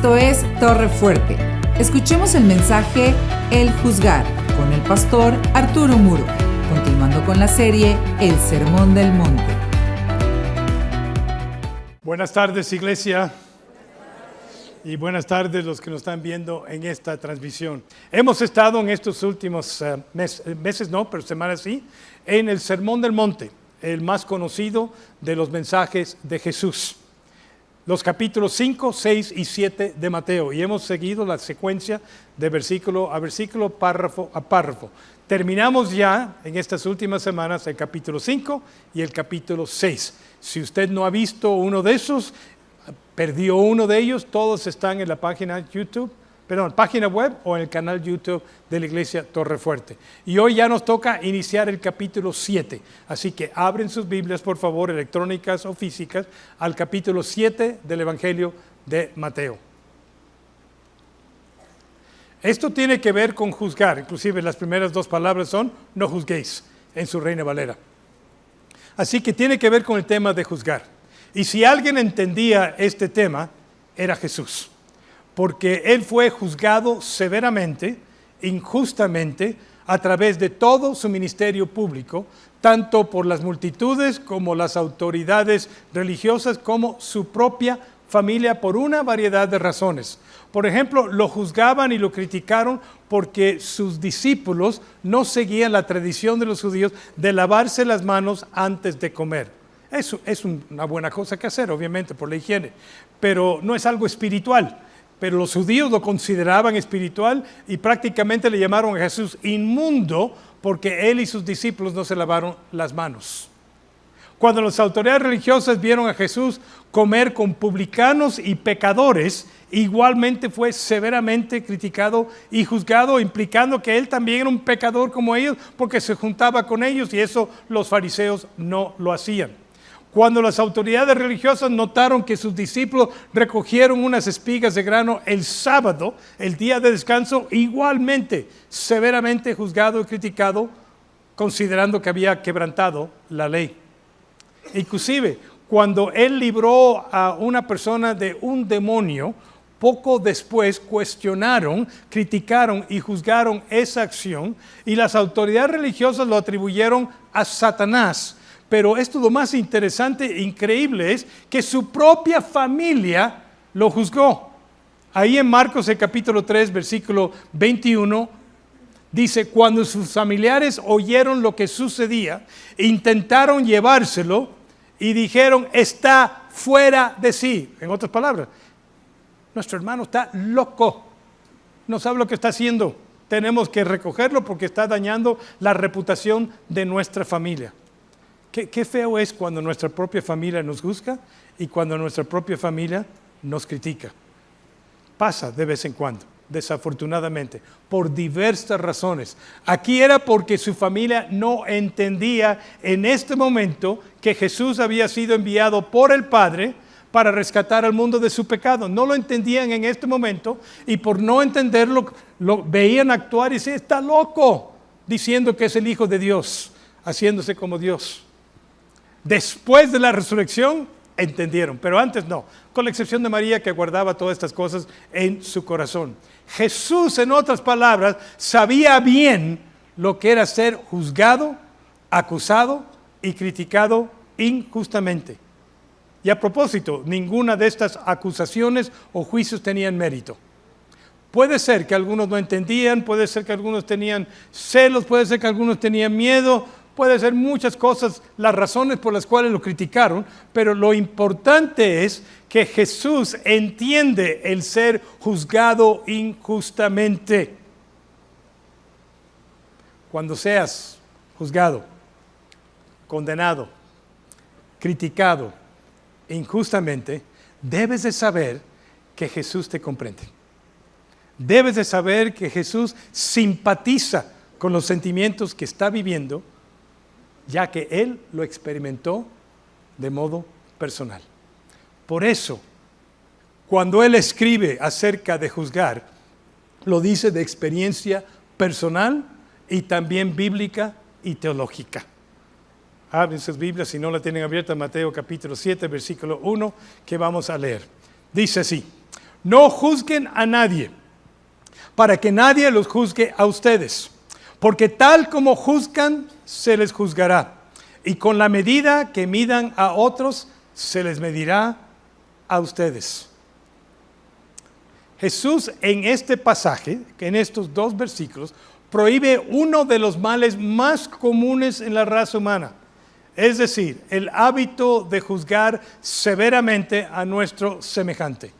Esto es Torre Fuerte. Escuchemos el mensaje El Juzgar con el pastor Arturo Muro, continuando con la serie El Sermón del Monte. Buenas tardes, iglesia, y buenas tardes los que nos están viendo en esta transmisión. Hemos estado en estos últimos pero semanas sí, en el Sermón del Monte, el más conocido de los mensajes de Jesús. Los capítulos 5, 6 y 7 de Mateo, y hemos seguido la secuencia de versículo a versículo, párrafo a párrafo. Terminamos ya en estas últimas semanas el capítulo 5 y el capítulo 6. Si usted no ha visto uno de esos, perdió uno de ellos, todos están en la página web o en el canal YouTube de la Iglesia Torre Fuerte. Y hoy ya nos toca iniciar el capítulo 7. Así que abren sus Biblias, por favor, electrónicas o físicas, al capítulo 7 del Evangelio de Mateo. Esto tiene que ver con juzgar. Inclusive las primeras dos palabras son no juzguéis en su Reina Valera. Así que tiene que ver con el tema de juzgar. Y si alguien entendía este tema, era Jesús. Porque Él fue juzgado severamente, injustamente, a través de todo su ministerio público, tanto por las multitudes como las autoridades religiosas, como su propia familia, por una variedad de razones. Por ejemplo, lo juzgaban y lo criticaron porque sus discípulos no seguían la tradición de los judíos de lavarse las manos antes de comer. Eso es una buena cosa que hacer, obviamente, por la higiene, pero no es algo espiritual. Pero los judíos lo consideraban espiritual y prácticamente le llamaron a Jesús inmundo porque él y sus discípulos no se lavaron las manos. Cuando las autoridades religiosas vieron a Jesús comer con publicanos y pecadores, igualmente fue severamente criticado y juzgado, implicando que él también era un pecador como ellos porque se juntaba con ellos, y eso los fariseos no lo hacían. Cuando las autoridades religiosas notaron que sus discípulos recogieron unas espigas de grano el sábado, el día de descanso, igualmente severamente juzgado y criticado, considerando que había quebrantado la ley. Inclusive, cuando él libró a una persona de un demonio, poco después cuestionaron, criticaron y juzgaron esa acción, y las autoridades religiosas lo atribuyeron a Satanás. Pero esto, lo más interesante e increíble, es que su propia familia lo juzgó. Ahí en Marcos, el capítulo 3, versículo 21, dice: cuando sus familiares oyeron lo que sucedía, intentaron llevárselo y dijeron: está fuera de sí. En otras palabras, nuestro hermano está loco, no sabe lo que está haciendo. Tenemos que recogerlo porque está dañando la reputación de nuestra familia. Qué feo es cuando nuestra propia familia nos juzga y cuando nuestra propia familia nos critica. Pasa de vez en cuando, desafortunadamente, por diversas razones. Aquí era porque su familia no entendía en este momento que Jesús había sido enviado por el Padre para rescatar al mundo de su pecado. No lo entendían en este momento, y por no entenderlo, lo veían actuar y decían: está loco, diciendo que es el Hijo de Dios, haciéndose como Dios. Después de la resurrección entendieron, pero antes no, con la excepción de María, que guardaba todas estas cosas en su corazón. Jesús, en otras palabras, sabía bien lo que era ser juzgado, acusado y criticado injustamente. Y a propósito, ninguna de estas acusaciones o juicios tenían mérito. Puede ser que algunos no entendían, puede ser que algunos tenían celos, puede ser que algunos tenían miedo, puede ser muchas cosas las razones por las cuales lo criticaron, pero lo importante es que Jesús entiende el ser juzgado injustamente. Cuando seas juzgado, condenado, criticado injustamente, debes de saber que Jesús te comprende. Debes de saber que Jesús simpatiza con los sentimientos que está viviendo, ya que Él lo experimentó de modo personal. Por eso, cuando Él escribe acerca de juzgar, lo dice de experiencia personal y también bíblica y teológica. Abren sus Biblias, si no la tienen abierta, Mateo capítulo 7, versículo 1, que vamos a leer. Dice así: No juzguen a nadie, para que nadie los juzgue a ustedes. Porque tal como juzgan, se les juzgará. Y con la medida que midan a otros, se les medirá a ustedes. Jesús en este pasaje, en estos 2 versículos, prohíbe uno de los males más comunes en la raza humana. Es decir, el hábito de juzgar severamente a nuestro semejante,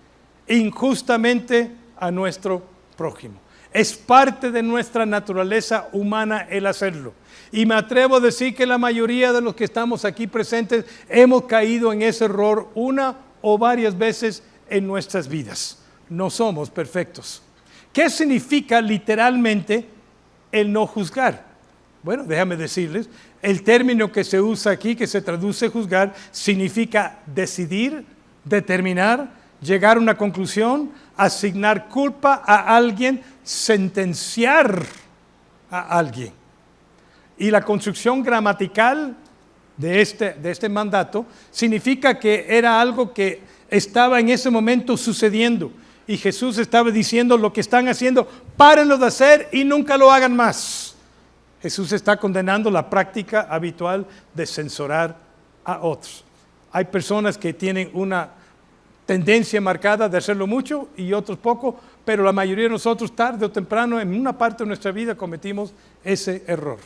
injustamente a nuestro prójimo. Es parte de nuestra naturaleza humana el hacerlo. Y me atrevo a decir que la mayoría de los que estamos aquí presentes hemos caído en ese error una o varias veces en nuestras vidas. No somos perfectos. ¿Qué significa literalmente el no juzgar? Bueno, déjame decirles, el término que se usa aquí, que se traduce juzgar, significa decidir, determinar, llegar a una conclusión, asignar culpa a alguien, sentenciar a alguien. Y la construcción gramatical de este mandato significa que era algo que estaba en ese momento sucediendo. Y Jesús estaba diciendo: lo que están haciendo, párenlo de hacer y nunca lo hagan más. Jesús está condenando la práctica habitual de censurar a otros. Hay personas que tienen una tendencia marcada de hacerlo mucho y otros poco, pero la mayoría de nosotros tarde o temprano en una parte de nuestra vida cometimos ese error.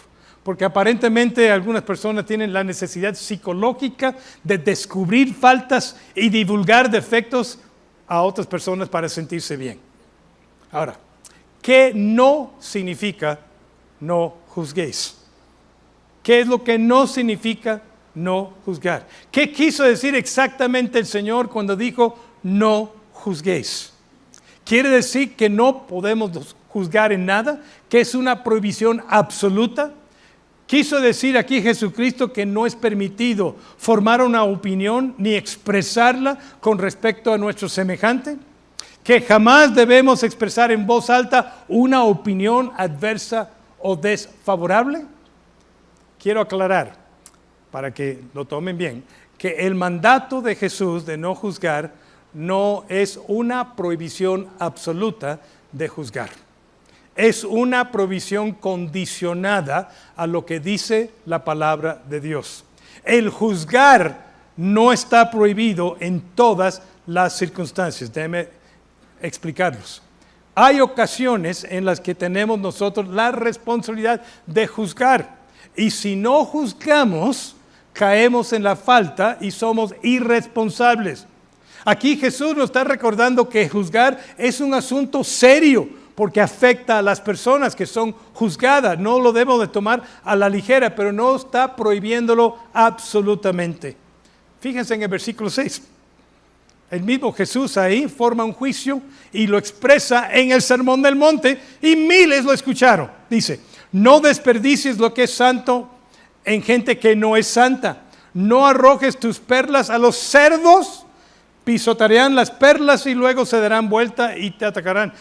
Porque aparentemente algunas personas tienen la necesidad psicológica de descubrir faltas y divulgar defectos a otras personas para sentirse bien. Ahora, ¿qué no significa no juzguéis? ¿Qué es lo que no significa no juzgar? ¿Qué quiso decir exactamente el Señor cuando dijo no juzguéis? ¿Quiere decir que no podemos juzgar en nada? ¿Que es una prohibición absoluta? ¿Quiso decir aquí Jesucristo que no es permitido formar una opinión ni expresarla con respecto a nuestro semejante? ¿Que jamás debemos expresar en voz alta una opinión adversa o desfavorable? Quiero aclarar, para que lo tomen bien, que el mandato de Jesús de no juzgar no es una prohibición absoluta de juzgar. Es una provisión condicionada a lo que dice la palabra de Dios. El juzgar no está prohibido en todas las circunstancias. Déjenme explicarlos. Hay ocasiones en las que tenemos nosotros la responsabilidad de juzgar. Y si no juzgamos, caemos en la falta y somos irresponsables. Aquí Jesús nos está recordando que juzgar es un asunto serio, porque afecta a las personas que son juzgadas. No lo debemos de tomar a la ligera, pero no está prohibiéndolo absolutamente. Fíjense en el versículo 6. El mismo Jesús ahí forma un juicio y lo expresa en el Sermón del Monte y miles lo escucharon. Dice: no desperdicies lo que es santo en gente que no es santa. No arrojes tus perlas a los cerdos. Pisotearán las perlas y luego se darán vuelta y te atacarán.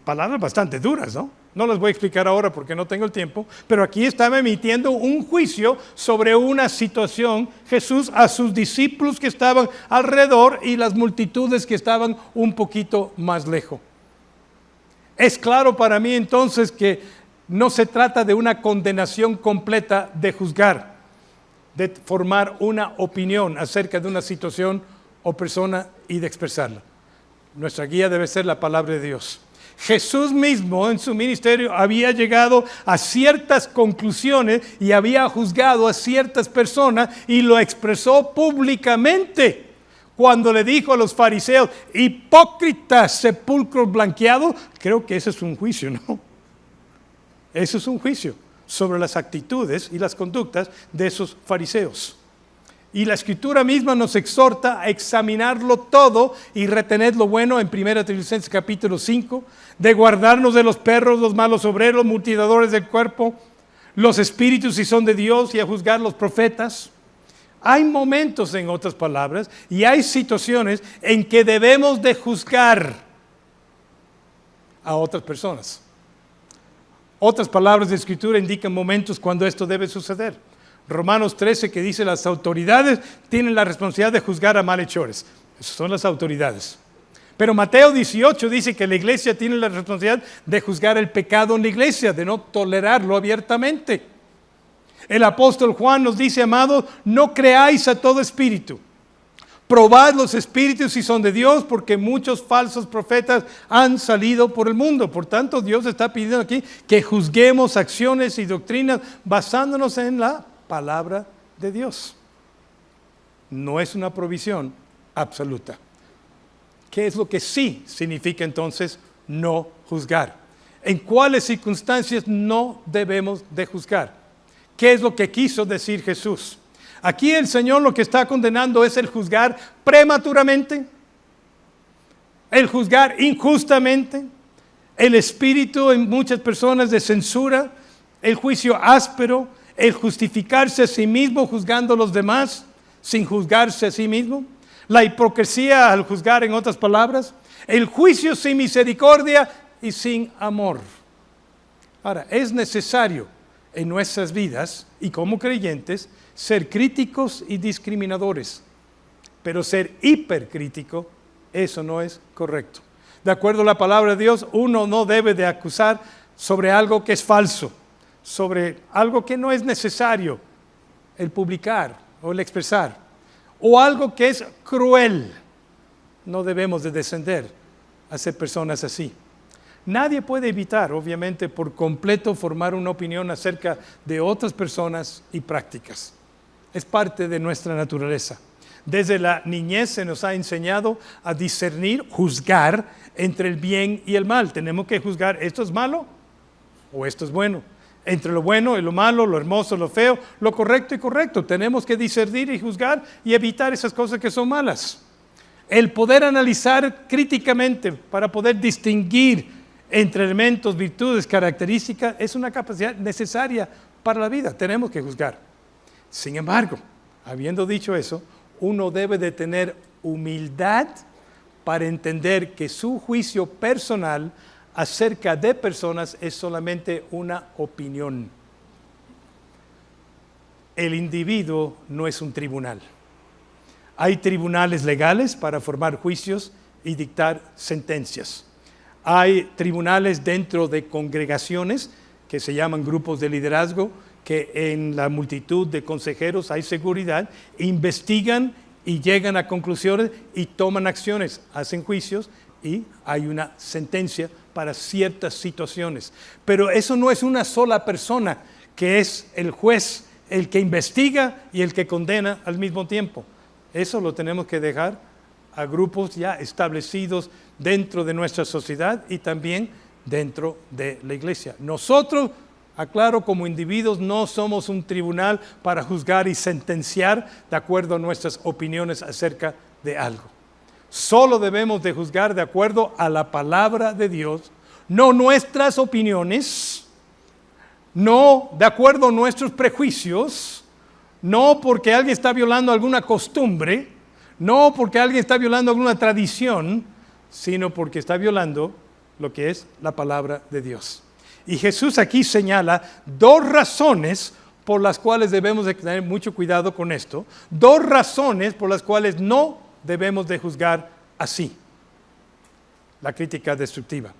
Palabras bastante duras, ¿no? No las voy a explicar ahora porque no tengo el tiempo, pero aquí estaba emitiendo un juicio sobre una situación Jesús a sus discípulos que estaban alrededor y las multitudes que estaban un poquito más lejos. Es claro para mí entonces que no se trata de una condenación completa de juzgar, de formar una opinión acerca de una situación o persona y de expresarla. Nuestra guía debe ser la palabra de Dios. Jesús mismo en su ministerio había llegado a ciertas conclusiones y había juzgado a ciertas personas y lo expresó públicamente cuando le dijo a los fariseos: hipócritas, sepulcros blanqueados. Creo que ese es un juicio, ¿no? Eso es un juicio sobre las actitudes y las conductas de esos fariseos. Y la Escritura misma nos exhorta a examinarlo todo y retener lo bueno en 1 Tesalonicenses capítulo 5, de guardarnos de los perros, los malos obreros, mutiladores del cuerpo, los espíritus si son de Dios, y a juzgar los profetas. Hay momentos, en otras palabras, y hay situaciones en que debemos de juzgar a otras personas. Otras palabras de Escritura indican momentos cuando esto debe suceder. Romanos 13, que dice: las autoridades tienen la responsabilidad de juzgar a malhechores. Esas son las autoridades. Pero Mateo 18 dice que la iglesia tiene la responsabilidad de juzgar el pecado en la iglesia, de no tolerarlo abiertamente. El apóstol Juan nos dice, amados, no creáis a todo espíritu. Probad los espíritus si son de Dios, porque muchos falsos profetas han salido por el mundo. Por tanto, Dios está pidiendo aquí que juzguemos acciones y doctrinas basándonos en la palabra de Dios. No es una provisión absoluta. ¿Qué es lo que sí significa entonces no juzgar? ¿En cuáles circunstancias no debemos de juzgar? ¿Qué es lo que quiso decir Jesús? Aquí el Señor lo que está condenando es el juzgar prematuramente, el juzgar injustamente, el espíritu en muchas personas de censura, el juicio áspero, el justificarse a sí mismo juzgando a los demás sin juzgarse a sí mismo, la hipocresía al juzgar, en otras palabras, el juicio sin misericordia y sin amor. Ahora, es necesario en nuestras vidas y como creyentes ser críticos y discriminadores, pero ser hipercrítico, eso no es correcto. De acuerdo a la palabra de Dios, uno no debe de acusar sobre algo que es falso, sobre algo que no es necesario el publicar o el expresar, o algo que es cruel. No debemos de descender a ser personas así. Nadie puede evitar, obviamente, por completo formar una opinión acerca de otras personas y prácticas. Es parte de nuestra naturaleza. Desde la niñez se nos ha enseñado a discernir, juzgar entre el bien y el mal. Tenemos que juzgar, ¿esto es malo o esto es bueno? Entre lo bueno y lo malo, lo hermoso, lo feo, lo correcto y correcto. Tenemos que discernir y juzgar y evitar esas cosas que son malas. El poder analizar críticamente para poder distinguir entre elementos, virtudes, características, es una capacidad necesaria para la vida. Tenemos que juzgar. Sin embargo, habiendo dicho eso, uno debe de tener humildad para entender que su juicio personal acerca de personas es solamente una opinión. El individuo no es un tribunal. Hay tribunales legales para formar juicios y dictar sentencias. Hay tribunales dentro de congregaciones que se llaman grupos de liderazgo, que en la multitud de consejeros hay seguridad, investigan y llegan a conclusiones y toman acciones, hacen juicios y hay una sentencia para ciertas situaciones. Pero eso no es una sola persona que es el juez, el que investiga y el que condena al mismo tiempo. Eso lo tenemos que dejar a grupos ya establecidos dentro de nuestra sociedad y también dentro de la iglesia. Nosotros, aclaro, como individuos no somos un tribunal para juzgar y sentenciar de acuerdo a nuestras opiniones acerca de algo. Solo debemos de juzgar de acuerdo a la palabra de Dios, no nuestras opiniones, no de acuerdo a nuestros prejuicios, no porque alguien está violando alguna costumbre, no porque alguien está violando alguna tradición, sino porque está violando lo que es la palabra de Dios. Y Jesús aquí señala dos razones por las cuales debemos de tener mucho cuidado con esto, dos razones por las cuales no debemos de juzgar así. La crítica destructiva.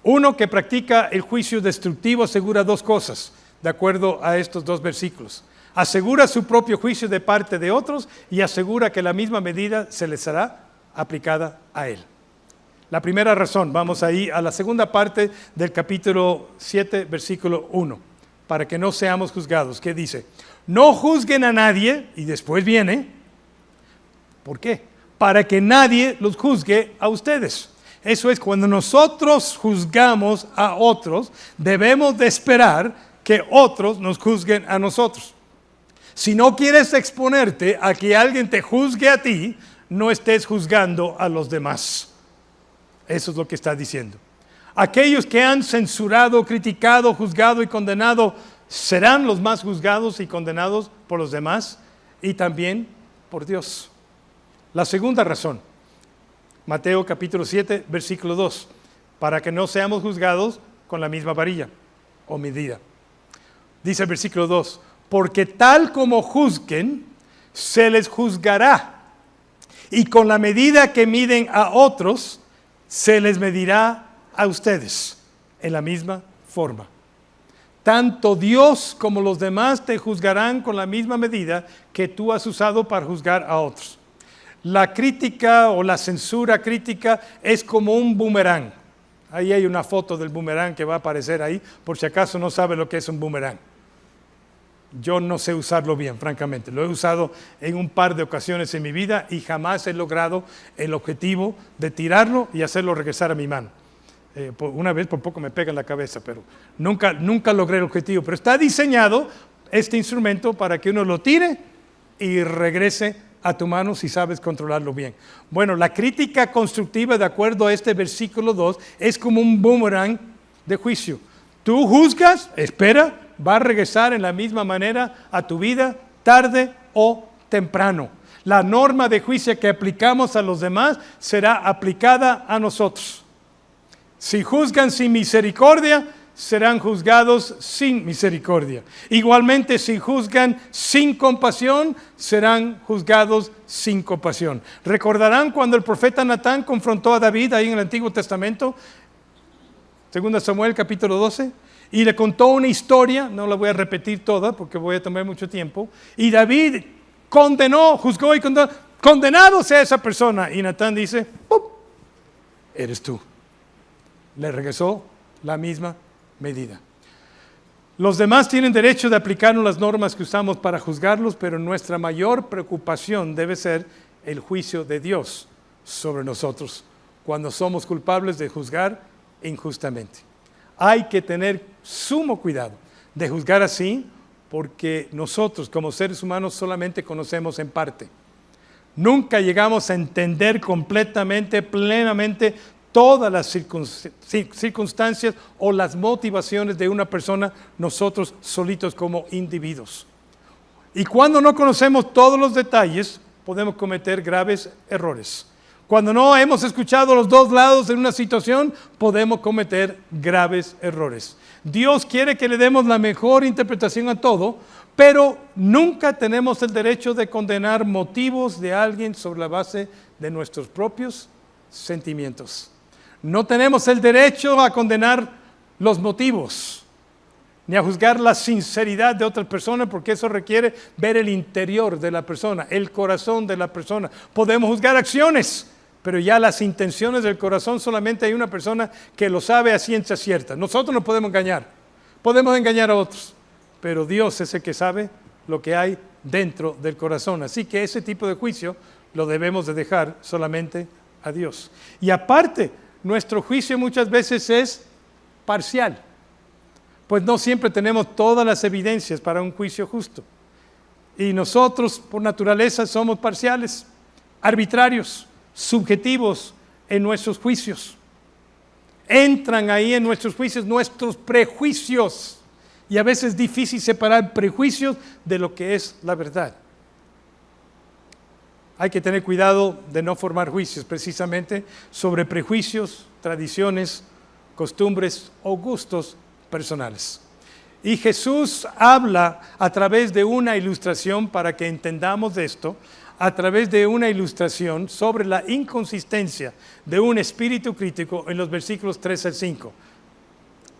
Uno que practica el juicio destructivo asegura dos cosas, de acuerdo a estos dos versículos. Asegura su propio juicio de parte de otros y asegura que la misma medida se les será aplicada a él. La primera razón, vamos ahí a la segunda parte del capítulo 7, versículo 1, para que no seamos juzgados. ¿Qué dice? No juzguen a nadie, y después viene, ¿por qué? Para que nadie los juzgue a ustedes. Eso es, cuando nosotros juzgamos a otros, debemos de esperar que otros nos juzguen a nosotros. Si no quieres exponerte a que alguien te juzgue a ti, no estés juzgando a los demás. Eso es lo que está diciendo. Aquellos que han censurado, criticado, juzgado y condenado serán los más juzgados y condenados por los demás y también por Dios. La segunda razón, Mateo capítulo 7, versículo 2, para que no seamos juzgados con la misma varilla o medida. Dice el versículo 2, porque tal como juzguen, se les juzgará. Y con la medida que miden a otros, se les medirá a ustedes en la misma forma. Tanto Dios como los demás te juzgarán con la misma medida que tú has usado para juzgar a otros. La crítica o la censura crítica es como un boomerang. Ahí hay una foto del boomerang que va a aparecer ahí, por si acaso no sabe lo que es un boomerang. Yo no sé usarlo bien, francamente. Lo he usado en un par de ocasiones en mi vida y jamás he logrado el objetivo de tirarlo y hacerlo regresar a mi mano. Una vez por poco me pega en la cabeza, pero nunca logré el objetivo. Pero está diseñado este instrumento para que uno lo tire y regrese a tu mano si sabes controlarlo bien. Bueno, la crítica constructiva, de acuerdo a este versículo 2, es como un boomerang de juicio. Tú juzgas, espera, va a regresar en la misma manera a tu vida, tarde o temprano. La norma de juicio que aplicamos a los demás será aplicada a nosotros. Si juzgan sin misericordia, serán juzgados sin misericordia. Igualmente, si juzgan sin compasión, serán juzgados sin compasión. ¿Recordarán cuando el profeta Natán confrontó a David ahí en el Antiguo Testamento? 2 Samuel capítulo 12. Y le contó una historia, no la voy a repetir toda porque voy a tomar mucho tiempo. Y David condenó, juzgó y condenó, condenado sea esa persona. Y Natán dice, ¡pum! Eres tú. Le regresó la misma medida. Los demás tienen derecho de aplicarnos las normas que usamos para juzgarlos, pero nuestra mayor preocupación debe ser el juicio de Dios sobre nosotros cuando somos culpables de juzgar injustamente. Hay que tener sumo cuidado de juzgar así, porque nosotros como seres humanos solamente conocemos en parte. Nunca llegamos a entender completamente, plenamente todas las circunstancias o las motivaciones de una persona, nosotros solitos como individuos. Y cuando no conocemos todos los detalles, podemos cometer graves errores. Cuando no hemos escuchado los dos lados de una situación, podemos cometer graves errores. Dios quiere que le demos la mejor interpretación a todo, pero nunca tenemos el derecho de condenar motivos de alguien sobre la base de nuestros propios sentimientos. No tenemos el derecho a condenar los motivos, ni a juzgar la sinceridad de otra persona, porque eso requiere ver el interior de la persona, el corazón de la persona. Podemos juzgar acciones, pero ya las intenciones del corazón solamente hay una persona que lo sabe a ciencia cierta. Nosotros no podemos engañar a otros, pero Dios es el que sabe lo que hay dentro del corazón. Así que ese tipo de juicio lo debemos de dejar solamente a Dios. Y aparte, nuestro juicio muchas veces es parcial, pues no siempre tenemos todas las evidencias para un juicio justo. Y nosotros, por naturaleza, somos parciales, arbitrarios, subjetivos en nuestros juicios. Entran ahí en nuestros juicios nuestros prejuicios, y a veces es difícil separar prejuicios de lo que es la verdad. Hay que tener cuidado de no formar juicios precisamente sobre prejuicios, tradiciones, costumbres o gustos personales. Y Jesús habla a través de una ilustración para que entendamos esto, a través de una ilustración sobre la inconsistencia de un espíritu crítico en los versículos 3 al 5,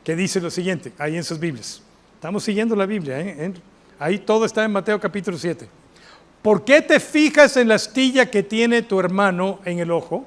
que dice lo siguiente, ahí en sus Biblias. Estamos siguiendo la Biblia, ahí todo está en Mateo capítulo 7. ¿Por qué te fijas en la astilla que tiene tu hermano en el ojo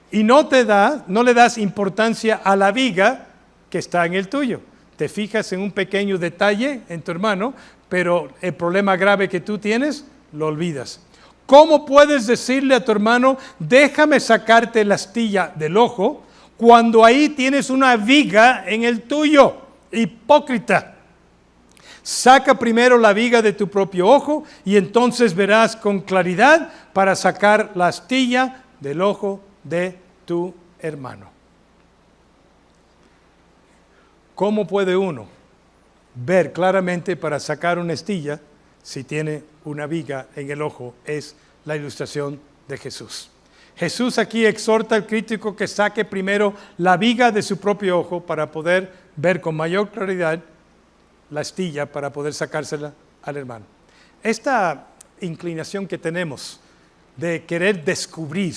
y no le das importancia a la viga que está en el tuyo? Te fijas en un pequeño detalle en tu hermano, pero el problema grave que tú tienes, lo olvidas. ¿Cómo puedes decirle a tu hermano, déjame sacarte la astilla del ojo, cuando ahí tienes una viga en el tuyo? Hipócrita. Saca primero la viga de tu propio ojo y entonces verás con claridad para sacar la astilla del ojo de tu hermano. ¿Cómo puede uno ver claramente para sacar una astilla si tiene una viga en el ojo? Es la ilustración de Jesús. Jesús aquí exhorta al crítico que saque primero la viga de su propio ojo para poder ver con mayor claridad la astilla, para poder sacársela al hermano. Esta inclinación que tenemos de querer descubrir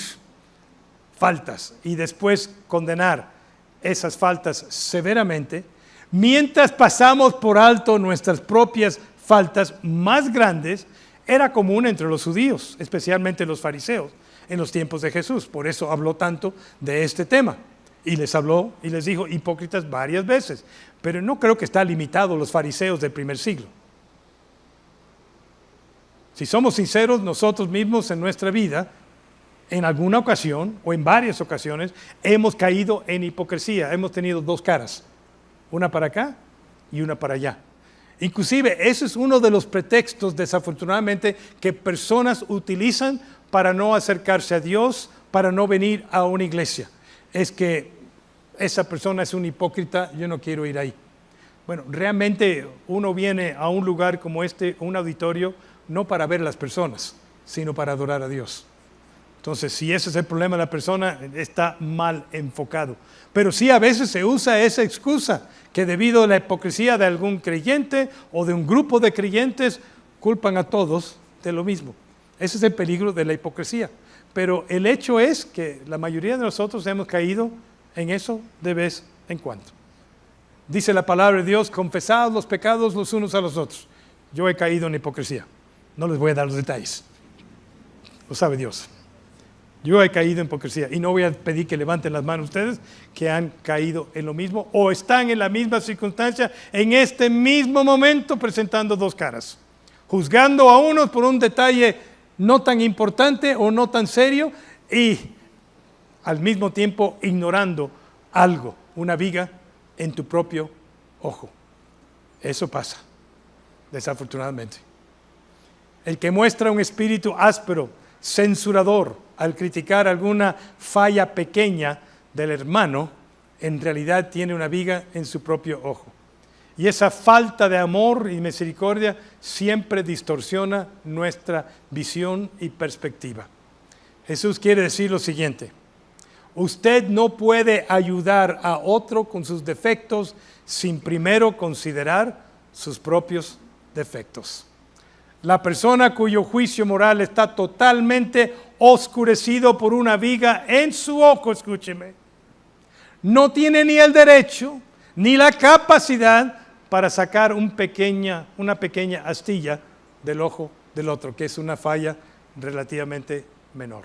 faltas y después condenar esas faltas severamente, mientras pasamos por alto nuestras propias faltas más grandes, era común entre los judíos, especialmente los fariseos, en los tiempos de Jesús. Por eso habló tanto de este tema. Y les habló y les dijo hipócritas varias veces. Pero no creo que está limitado a los fariseos del primer siglo. Si somos sinceros, nosotros mismos en nuestra vida, en alguna ocasión o en varias ocasiones, hemos caído en hipocresía. Hemos tenido dos caras, una para acá y una para allá. Inclusive, ese es uno de los pretextos, desafortunadamente, que personas utilizan para no acercarse a Dios, para no venir a una iglesia. Es que esa persona es un hipócrita, yo no quiero ir ahí. Bueno, realmente uno viene a un lugar como este, un auditorio, no para ver a las personas, sino para adorar a Dios. Entonces, si ese es el problema de la persona, está mal enfocado. Pero sí, a veces se usa esa excusa, que debido a la hipocresía de algún creyente o de un grupo de creyentes, culpan a todos de lo mismo. Ese es el peligro de la hipocresía. Pero el hecho es que la mayoría de nosotros hemos caído en eso de vez en cuando. Dice la palabra de Dios, confesad los pecados los unos a los otros. Yo he caído en hipocresía. No les voy a dar los detalles. Lo sabe Dios. Yo he caído en hipocresía y no voy a pedir que levanten las manos ustedes que han caído en lo mismo o están en la misma circunstancia en este mismo momento presentando dos caras. Juzgando a unos por un detalle no tan importante o no tan serio y al mismo tiempo ignorando algo, una viga en tu propio ojo. Eso pasa, desafortunadamente. El que muestra un espíritu áspero, censurador, al criticar alguna falla pequeña del hermano, en realidad tiene una viga en su propio ojo. Y esa falta de amor y misericordia siempre distorsiona nuestra visión y perspectiva. Jesús quiere decir lo siguiente: usted no puede ayudar a otro con sus defectos sin primero considerar sus propios defectos. La persona cuyo juicio moral está totalmente oscurecido por una viga en su ojo, escúcheme, no tiene ni el derecho ni la capacidad para sacar una pequeña astilla del ojo del otro, que es una falla relativamente menor.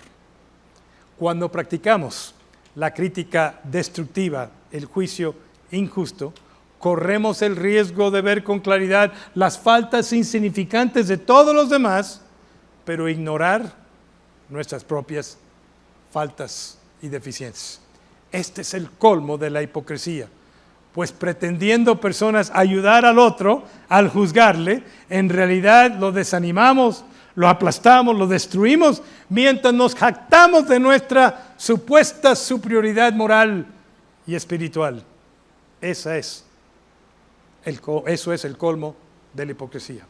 Cuando practicamos la crítica destructiva, el juicio injusto, corremos el riesgo de ver con claridad las faltas insignificantes de todos los demás, pero ignorar nuestras propias faltas y deficiencias. Este es el colmo de la hipocresía, pues pretendiendo personas ayudar al otro al juzgarle, en realidad lo desanimamos, lo aplastamos, lo destruimos, mientras nos jactamos de nuestra supuesta superioridad moral y espiritual. Eso es el colmo de la hipocresía.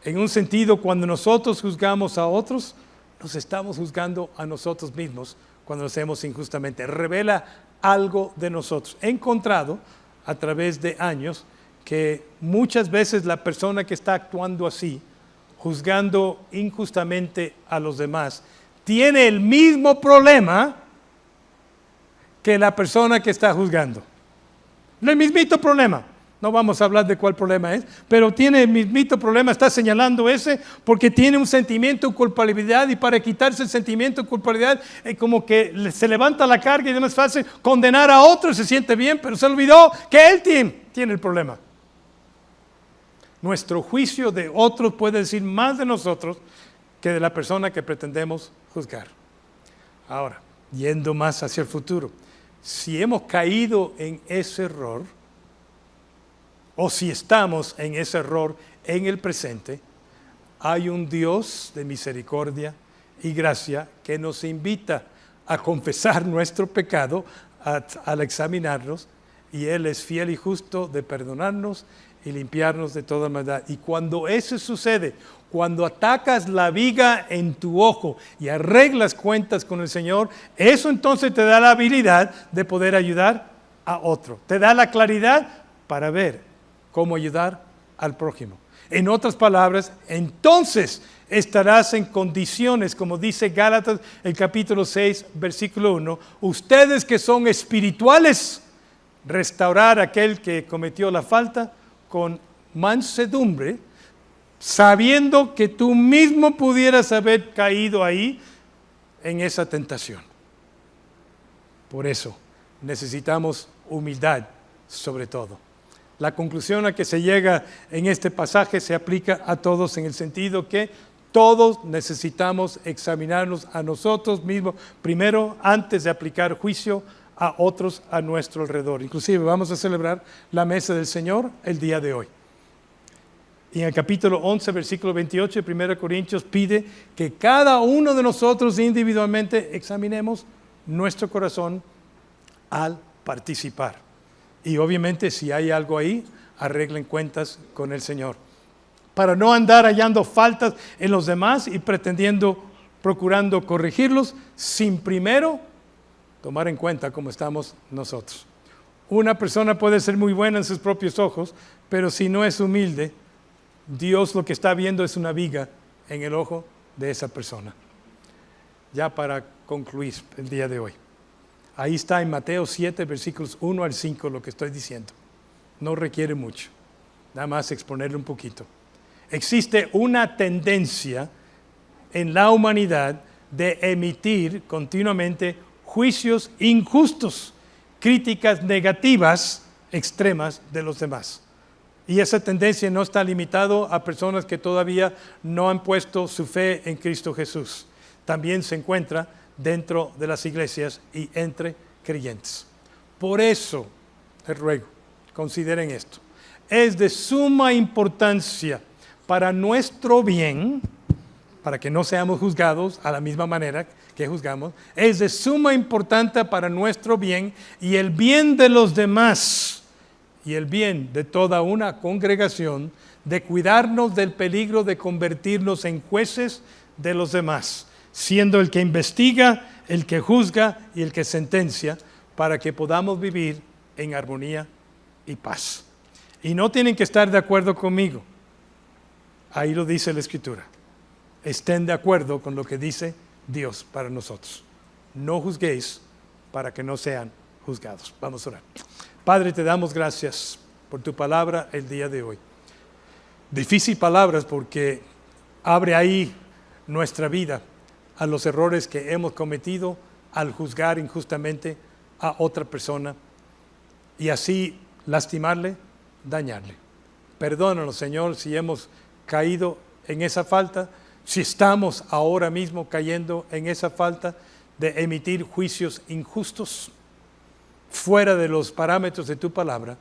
En un sentido, cuando nosotros juzgamos a otros, nos estamos juzgando a nosotros mismos cuando lo hacemos injustamente. Revela algo de nosotros. He encontrado a través de años que muchas veces la persona que está actuando así, juzgando injustamente a los demás, tiene el mismo problema que la persona que está juzgando. El mismito problema. No vamos a hablar de cuál problema es, pero tiene el mismito problema, está señalando ese, porque tiene un sentimiento de culpabilidad y para quitarse el sentimiento de culpabilidad, como que se levanta la carga y es más fácil condenar a otro, se siente bien, pero se olvidó que él tiene el problema. Nuestro juicio de otros puede decir más de nosotros que de la persona que pretendemos juzgar. Ahora, yendo más hacia el futuro, si hemos caído en ese error, o si estamos en ese error en el presente, hay un Dios de misericordia y gracia que nos invita a confesar nuestro pecado al examinarnos, y Él es fiel y justo de perdonarnos y limpiarnos de toda maldad. Y cuando eso sucede, cuando atacas la viga en tu ojo y arreglas cuentas con el Señor, eso entonces te da la habilidad de poder ayudar a otro. Te da la claridad para ver cómo ayudar al prójimo. En otras palabras, entonces estarás en condiciones, como dice Gálatas, el capítulo 6, versículo 1, ustedes que son espirituales, restaurar a aquel que cometió la falta con mansedumbre, sabiendo que tú mismo pudieras haber caído ahí en esa tentación. Por eso necesitamos humildad sobre todo. La conclusión a que se llega en este pasaje se aplica a todos en el sentido que todos necesitamos examinarnos a nosotros mismos primero antes de aplicar juicio a otros a nuestro alrededor. Inclusive vamos a celebrar la mesa del Señor el día de hoy. Y en el capítulo 11, versículo 28 de 1 Corintios pide que cada uno de nosotros individualmente examinemos nuestro corazón al participar. Y obviamente si hay algo ahí, arreglen cuentas con el Señor. Para no andar hallando faltas en los demás y procurando corregirlos, sin primero tomar en cuenta cómo estamos nosotros. Una persona puede ser muy buena en sus propios ojos, pero si no es humilde, Dios lo que está viendo es una viga en el ojo de esa persona. Ya para concluir el día de hoy. Ahí está en Mateo 7, versículos 1 al 5 lo que estoy diciendo. No requiere mucho, nada más exponerle un poquito. Existe una tendencia en la humanidad de emitir continuamente juicios injustos, críticas negativas extremas de los demás. Y esa tendencia no está limitado a personas que todavía no han puesto su fe en Cristo Jesús. También se encuentra dentro de las iglesias y entre creyentes. Por eso, les ruego, consideren esto. Es de suma importancia para nuestro bien, para que no seamos juzgados a la misma manera que juzgamos, es de suma importancia para nuestro bien y el bien de los demás y el bien de toda una congregación, de cuidarnos del peligro de convertirnos en jueces de los demás, siendo el que investiga, el que juzga y el que sentencia, para que podamos vivir en armonía y paz. Y no tienen que estar de acuerdo conmigo. Ahí lo dice la Escritura. Estén de acuerdo con lo que dice Dios para nosotros. No juzguéis para que no sean juzgados. Vamos a orar. Padre, te damos gracias por tu palabra el día de hoy. Difícil palabras porque abre ahí nuestra vida a los errores que hemos cometido al juzgar injustamente a otra persona y así lastimarle, dañarle. Perdónanos, Señor, si hemos caído en esa falta, si estamos ahora mismo cayendo en esa falta de emitir juicios injustos fuera de los parámetros de tu palabra,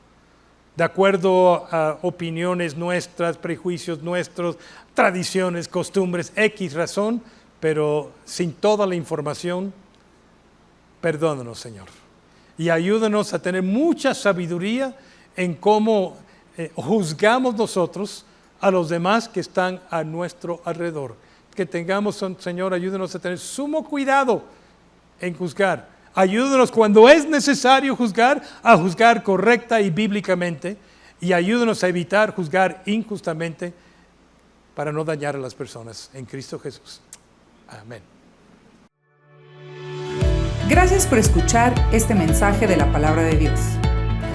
de acuerdo a opiniones nuestras, prejuicios nuestros, tradiciones, costumbres, X razón, pero sin toda la información. Perdónanos, Señor, y ayúdanos a tener mucha sabiduría en cómo juzgamos nosotros a los demás que están a nuestro alrededor. Que tengamos, Señor, ayúdanos a tener sumo cuidado en juzgar. Ayúdanos cuando es necesario juzgar, a juzgar correcta y bíblicamente, y ayúdanos a evitar juzgar injustamente para no dañar a las personas. En Cristo Jesús. Amén. Gracias por escuchar este mensaje de la Palabra de Dios.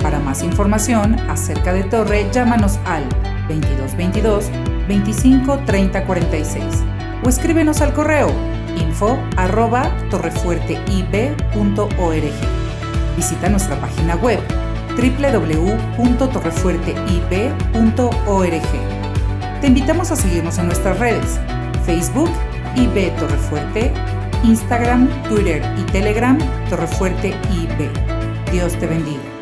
Para más información acerca de Torre, llámanos al 2222-253046 o escríbenos al correo info@torrefuerteib.org. Visita nuestra página web www.torrefuerteib.org. Te invitamos a seguirnos en nuestras redes: Facebook, IB Torrefuerte, Instagram, Twitter y Telegram, Torrefuerte IB. Dios te bendiga.